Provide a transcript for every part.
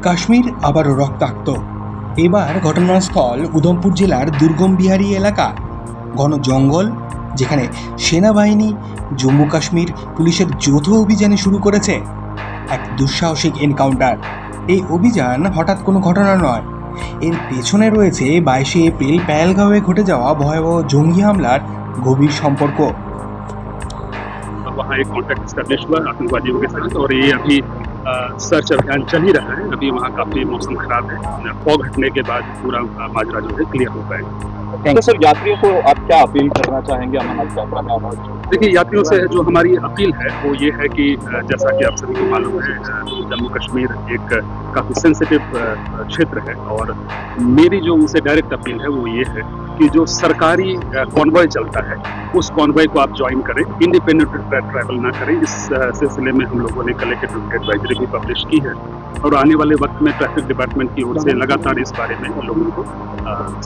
কাশ্মীর আবারও রক্তাক্ত। এবার ঘটনাস্থল উধমপুর জেলার দুর্গম বিহারি এলাকা। ঘন জঙ্গল, যেখানে সেনাবাহিনী, জম্মু কাশ্মীর পুলিশের যৌথ অভিযানে শুরু করেছে এক দুঃসাহসিক এনকাউন্টার। এই অভিযান হঠাৎ কোনো ঘটনা নয়, এর পেছনে রয়েছে 22 এপ্রিল পেহেলগাঁওয়ে ঘটে যাওয়া ভয়াবহ জঙ্গি হামলার গভীর সম্পর্ক। वहाँ एक कॉन्टैक्ट स्टैब्लिश हुआ आतंकवादियों के साथ और ये अभी सर्च अभियान चल ही रहा है। अभी वहाँ काफ़ी मौसम खराब है, फॉग हटने के बाद पूरा माजरा जो है क्लियर हो पाएगा। तो सर, यात्रियों को आप क्या अपील करना चाहेंगे अमरनाथ यात्रा में? देखिए, यात्रियों से जो हमारी अपील है वो ये है कि जैसा कि आप सभी को मालूम है, जम्मू कश्मीर एक काफ़ी सेंसिटिव क्षेत्र है और मेरी जो उनसे डायरेक्ट अपील है वो ये है कि जो सरकारी कॉन्वॉय चलता है उस कॉन्वॉय को आप ज्वाइन करें, इंडिपेंडेंट ट्रैवल ना करें। इस सिलसिले में हम लोगों ने कलेक्टेड एडवाइजरी भी पब्लिश की है और आने वाले वक्त में ट्रैफिक डिपार्टमेंट की ओर से लगातार इस बारे में लोगों को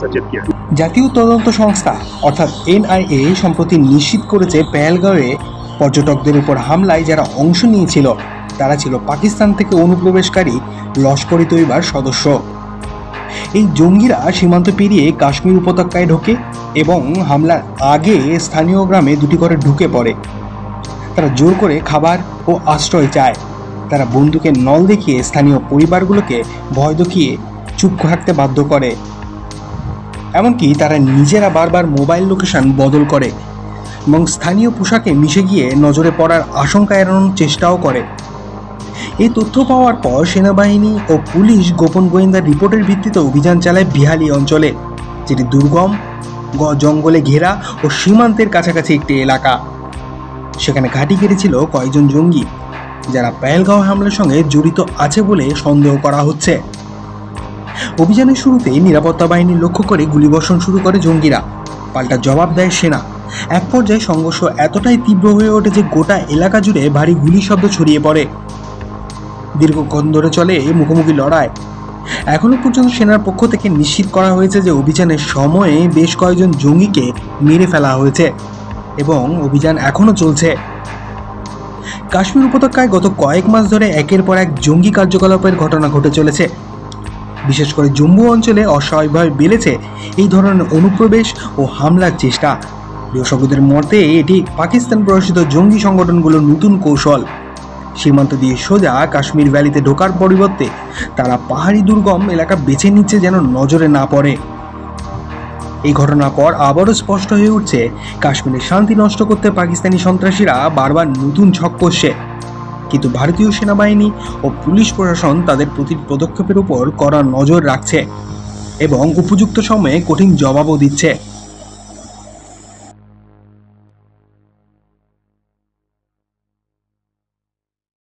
सचेत किया। জাতীয় তদন্ত সংস্থা অর্থাৎ NIA সম্প্রতি নিশ্চিত করেছে পেহেলগাঁওয়ে পর্যটকদের উপর হামলায় যারা অংশ নিয়েছিল তারা ছিল পাকিস্তান থেকে অনুপ্রবেশকারী লস্কর-ই তৈয়বার সদস্য। এই জঙ্গিরা সীমান্ত পেরিয়ে কাশ্মীর উপত্যকায় ঢোকে এবং হামলার আগে স্থানীয় গ্রামে দুটি করে ঢুকে পড়ে। তারা জোর করে খাবার ও আশ্রয় চায়। তারা বন্দুকের নল দেখিয়ে স্থানীয় পরিবারগুলোকে ভয় দেখিয়ে চুপ থাকতে বাধ্য করে। এমনকি তারা নিজেরা বারবার মোবাইল লোকেশন বদল করে এবং স্থানীয় পোশাকে মিশে গিয়ে নজরে পড়ার আশঙ্কা এড়ানোর চেষ্টাও করে। এই তথ্য পাওয়ার পর সেনাবাহিনী ও পুলিশ গোপন গোয়েন্দার রিপোর্টের ভিত্তিতে অভিযান চালায় বিহালি অঞ্চলে, যেটি দুর্গম, জঙ্গলে ঘেরা ও সীমান্তের কাছাকাছি একটি এলাকা। সেখানে ঘাঁটি গেড়েছিল কয়েকজন জঙ্গি, যারা পেহেলগাঁও হামলার সঙ্গে জড়িত আছে বলে সন্দেহ করা হচ্ছে। অভিযানের শুরুতেই নিরাপত্তা বাহিনী লক্ষ্য করে গুলিবর্ষণ শুরু করে জঙ্গিরা। পাল্টা জবাব দেয় সেনা। এক পর্যায়ে সংঘর্ষ এতটাই তীব্র হয়ে ওঠে যে গোটা এলাকা জুড়ে ভারী গুলির শব্দ ছড়িয়ে পড়ে। দীর্ঘক্ষণ ধরে চলে মুখোমুখি লড়াই। এখনো পর্যন্ত সেনার পক্ষ থেকে নিশ্চিত করা হয়েছে যে অভিযানের সময়ে বেশ কয়েকজন জঙ্গিকে মেরে ফেলা হয়েছে এবং অভিযান এখনো চলছে। কাশ্মীর উপত্যকায় গত কয়েক মাস ধরে একের পর এক জঙ্গি কার্যকলাপের ঘটনা ঘটে চলেছে। বিশেষ করে জম্মু অঞ্চলে অস্বাভাবিকভাবে বেড়েছে এই ধরনের অনুপ্রবেশ ও হামলার চেষ্টা। বিশেষজ্ঞদের মতে এটি পাকিস্তান প্রশাসিত জঙ্গি সংগঠনগুলোর নতুন কৌশল। সীমান্ত দিয়ে সোজা কাশ্মীর ভ্যালিতে ঢোকার পরিবর্তে তারা পাহাড়ি দুর্গম এলাকা বেছে নিচ্ছে যেন নজরে না পড়ে। এই ঘটনার পর আবারও স্পষ্ট হয়ে উঠছে কাশ্মীরের শান্তি নষ্ট করতে পাকিস্তানি সন্ত্রাসীরা বারবার নতুন ছক কষছে। কিন্তু ভারতীয় সেনাবাহিনী ও পুলিশ প্রশাসন তাদের প্রতি পদক্ষেপের উপর কড়া নজর রাখছে এবং উপযুক্ত সময়ে কঠিন জবাবও দিচ্ছে।